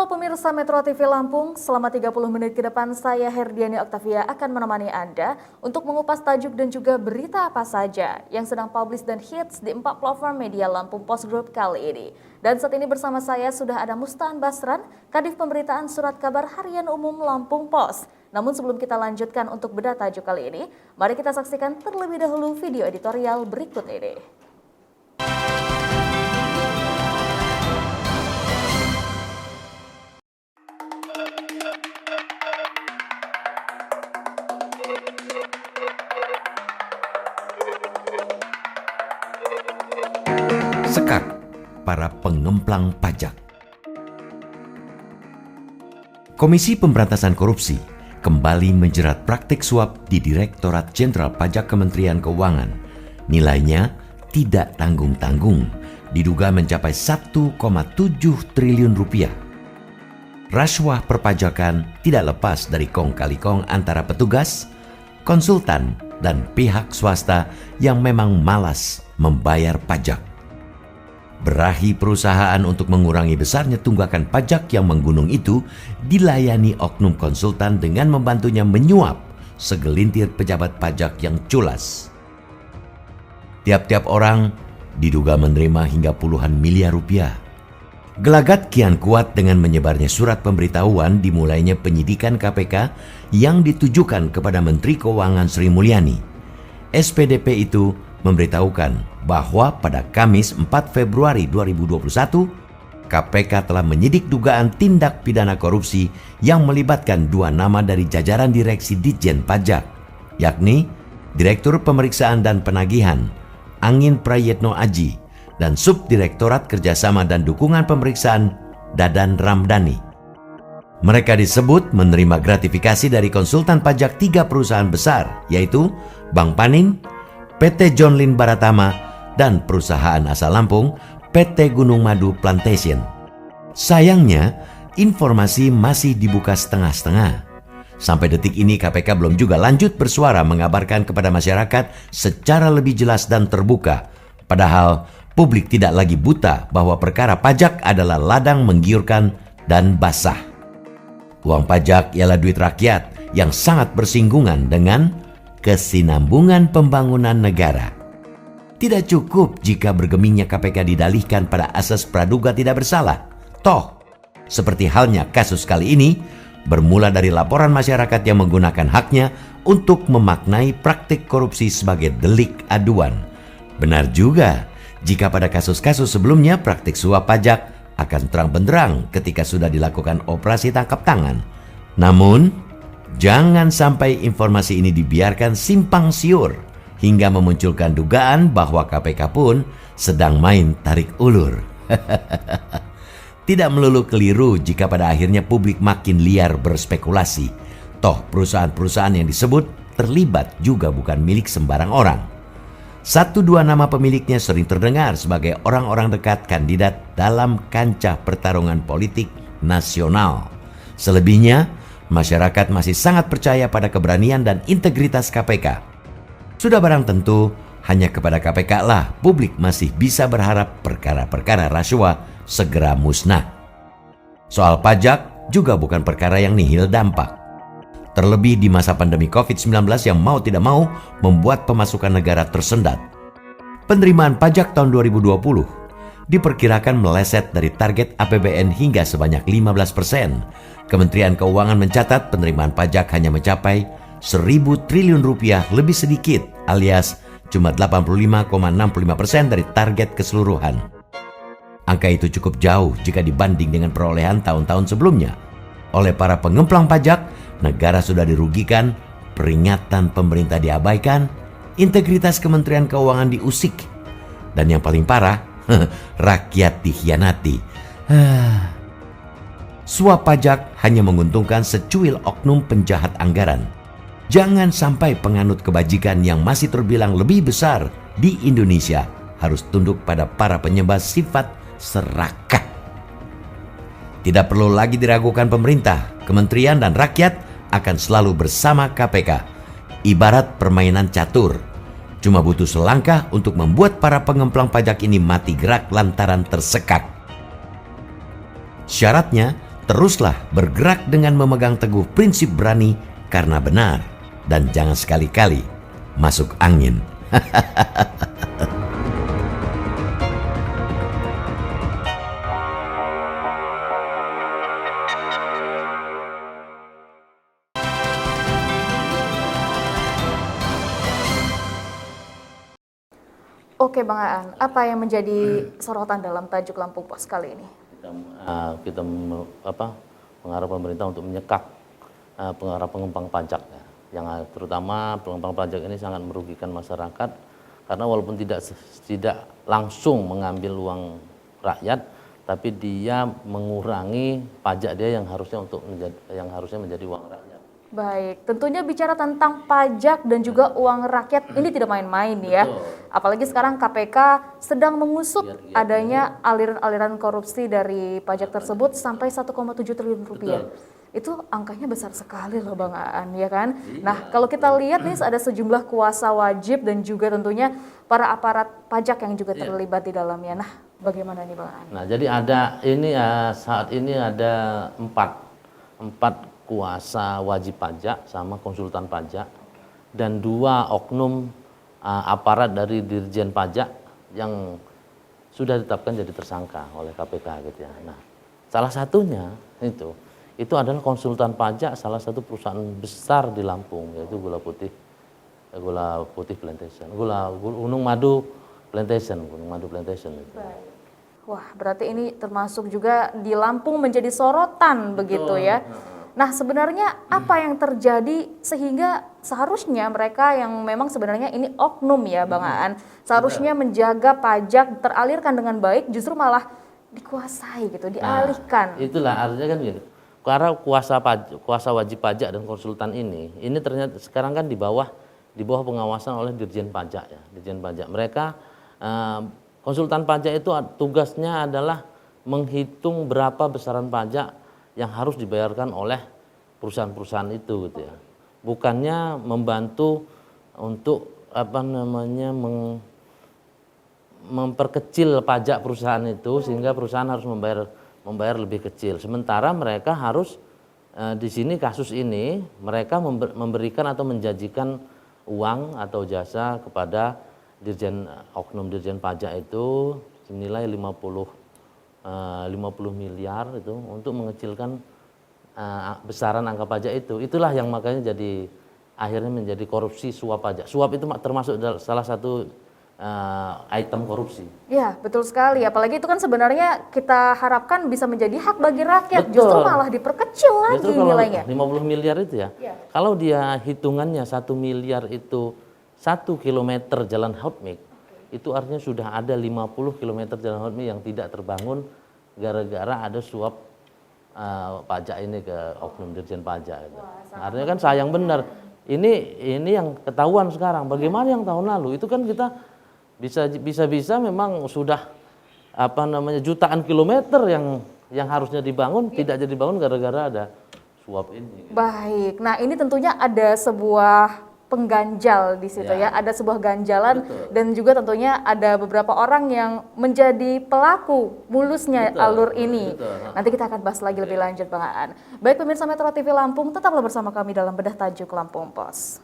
Halo pemirsa Metro TV Lampung, selama 30 menit ke depan saya Herdiani Oktavia akan menemani Anda untuk mengupas tajuk dan juga berita apa saja yang sedang publish dan hits di 4 platform media Lampung Post Group kali ini. Dan saat ini bersama saya sudah ada Mustaan Basran, Kadif Pemberitaan Surat Kabar Harian Umum Lampung Pos. Namun sebelum kita lanjutkan untuk bedah tajuk kali ini, mari kita saksikan terlebih dahulu video editorial berikut ini. Sekak para pengemplang pajak. Komisi Pemberantasan Korupsi kembali menjerat praktik suap di Direktorat Jenderal Pajak Kementerian Keuangan. Nilainya tidak tanggung-tanggung, diduga mencapai 1,7 triliun rupiah. Rasuah perpajakan tidak lepas dari kong kali kong antara petugas, konsultan, dan pihak swasta yang memang malas membayar pajak. Berahi perusahaan untuk mengurangi besarnya tunggakan pajak yang menggunung itu dilayani oknum konsultan dengan membantunya menyuap segelintir pejabat pajak yang culas. Tiap-tiap orang diduga menerima hingga puluhan miliar rupiah. Gelagat kian kuat dengan menyebarnya surat pemberitahuan dimulainya penyidikan KPK yang ditujukan kepada Menteri Keuangan Sri Mulyani. SPDP itu memberitahukan bahwa pada Kamis 4 Februari 2021, KPK telah menyidik dugaan tindak pidana korupsi yang melibatkan 2 nama dari jajaran Direksi Ditjen Pajak, yakni Direktur Pemeriksaan dan Penagihan, Angin Prayetno Aji, dan Subdirektorat Kerjasama dan Dukungan Pemeriksaan, Dadan Ramdhani. Mereka disebut menerima gratifikasi dari konsultan pajak 3 perusahaan besar, yaitu Bank Panin, PT John Lynn Baratama, dan perusahaan asal Lampung, PT Gunung Madu Plantation. Sayangnya, informasi masih dibuka setengah-setengah. Sampai detik ini KPK belum juga lanjut bersuara mengabarkan kepada masyarakat secara lebih jelas dan terbuka. Padahal publik tidak lagi buta bahwa perkara pajak adalah ladang menggiurkan dan basah. Uang pajak ialah duit rakyat yang sangat bersinggungan dengan kesinambungan pembangunan negara. Tidak cukup jika bergemingnya KPK didalihkan pada asas praduga tidak bersalah. Toh, seperti halnya kasus kali ini, bermula dari laporan masyarakat yang menggunakan haknya untuk memaknai praktik korupsi sebagai delik aduan. Benar juga jika pada kasus-kasus sebelumnya praktik suap pajak akan terang benderang ketika sudah dilakukan operasi tangkap tangan. Namun, jangan sampai informasi ini dibiarkan simpang siur hingga memunculkan dugaan bahwa KPK pun sedang main tarik ulur. Tidak melulu keliru jika pada akhirnya publik makin liar berspekulasi. Toh perusahaan-perusahaan yang disebut terlibat juga bukan milik sembarang orang. 1-2 nama pemiliknya sering terdengar sebagai orang-orang dekat kandidat dalam kancah pertarungan politik nasional. Selebihnya, masyarakat masih sangat percaya pada keberanian dan integritas KPK. Sudah barang tentu, hanya kepada KPK lah publik masih bisa berharap perkara-perkara rasuah segera musnah. Soal pajak juga bukan perkara yang nihil dampak. Terlebih di masa pandemi COVID-19 yang mau tidak mau membuat pemasukan negara tersendat. Penerimaan pajak tahun 2020 diperkirakan meleset dari target APBN hingga sebanyak 15%. Kementerian Keuangan mencatat penerimaan pajak hanya mencapai 1.000 triliun rupiah lebih sedikit alias cuma 85,65% dari target keseluruhan. Angka itu cukup jauh jika dibanding dengan perolehan tahun-tahun sebelumnya. Oleh para pengemplang pajak, negara sudah dirugikan, peringatan pemerintah diabaikan, integritas Kementerian Keuangan diusik, dan yang paling parah, rakyat dikhianati. Suap pajak hanya menguntungkan secuil oknum penjahat anggaran. Jangan sampai penganut kebajikan yang masih terbilang lebih besar di Indonesia harus tunduk pada para penyembah sifat serakah. Tidak perlu lagi diragukan pemerintah, kementerian, dan rakyat akan selalu bersama KPK. Ibarat permainan catur, cuma butuh selangkah untuk membuat para pengemplang pajak ini mati gerak lantaran tersekak. Syaratnya Teruslah bergerak dengan memegang teguh prinsip berani karena benar, dan jangan sekali-kali masuk angin. Oke Bang Aan, apa yang menjadi sorotan dalam tajuk Lampung Pos kali ini? Kita mengharap pemerintah untuk menyekap pengarah pengembang pajak ya. Yang terutama pengembang pajak ini sangat merugikan masyarakat karena walaupun tidak langsung mengambil uang rakyat, tapi dia mengurangi pajak dia yang harusnya menjadi uang rakyat. Baik, tentunya bicara tentang pajak dan juga uang rakyat ini tidak main-main ya. Apalagi sekarang KPK sedang mengusut adanya aliran-aliran korupsi dari pajak tersebut sampai 1,7 triliun rupiah. Itu angkanya besar sekali loh Bang Aan, ya kan? Nah, kalau kita lihat nih ada sejumlah kuasa wajib dan juga tentunya para aparat pajak yang juga terlibat di dalamnya. Nah, bagaimana nih Bang Aan? Nah, jadi saat ini ada empat kuasa wajib pajak sama konsultan pajak dan 2 oknum aparat dari Dirjen Pajak yang sudah ditetapkan jadi tersangka oleh KPK gitu ya. Nah, salah satunya itu adalah konsultan pajak salah satu perusahaan besar di Lampung, yaitu Gula Putih Plantation, Gunung Madu Plantation itu. Wah, berarti ini termasuk juga di Lampung menjadi sorotan begitu ya. Nah, sebenarnya apa yang terjadi sehingga seharusnya mereka yang memang sebenarnya ini oknum ya Bang Aan, seharusnya menjaga pajak teralirkan dengan baik justru malah dikuasai gitu, dialihkan. Nah, itulah artinya kan gitu. Karena kuasa wajib pajak dan konsultan ini ternyata sekarang kan di bawah pengawasan oleh Dirjen Pajak ya, Dirjen Pajak. Mereka konsultan pajak itu tugasnya adalah menghitung berapa besaran pajak yang harus dibayarkan oleh perusahaan-perusahaan itu gitu ya. Bukannya membantu untuk memperkecil pajak perusahaan itu sehingga perusahaan harus membayar lebih kecil. Sementara mereka harus di sini kasus ini mereka memberikan atau menjanjikan uang atau jasa kepada oknum Dirjen Pajak itu senilai 50 miliar itu untuk mengecilkan besaran angka pajak itu. Itulah yang makanya akhirnya menjadi korupsi suap pajak. Suap itu termasuk salah satu item korupsi. Ya, betul sekali. Apalagi itu kan sebenarnya kita harapkan bisa menjadi hak bagi rakyat. Betul. Justru malah diperkecil lagi nilainya. 50 miliar itu ya. Kalau dia hitungannya 1 miliar itu 1 kilometer jalan hotmix, itu artinya sudah ada 50 km jalan hotmix yang tidak terbangun gara-gara ada suap pajak ini ke oknum Dirjen Pajak. Gitu. Artinya kan sayang benar. Ini yang ketahuan sekarang. Bagaimana yang tahun lalu? Itu kan kita bisa memang sudah jutaan kilometer yang harusnya dibangun tidak jadi dibangun gara-gara ada suap ini. Baik. Nah, ini tentunya ada sebuah pengganjal di situ ya, ada sebuah ganjalan. Betul. Dan juga tentunya ada beberapa orang yang menjadi pelaku mulusnya alur ini. Betul. Nanti kita akan bahas lagi lebih lanjut Bang Aan. Baik pemirsa Metro TV Lampung, tetaplah bersama kami dalam Bedah Tajuk Lampung Pos.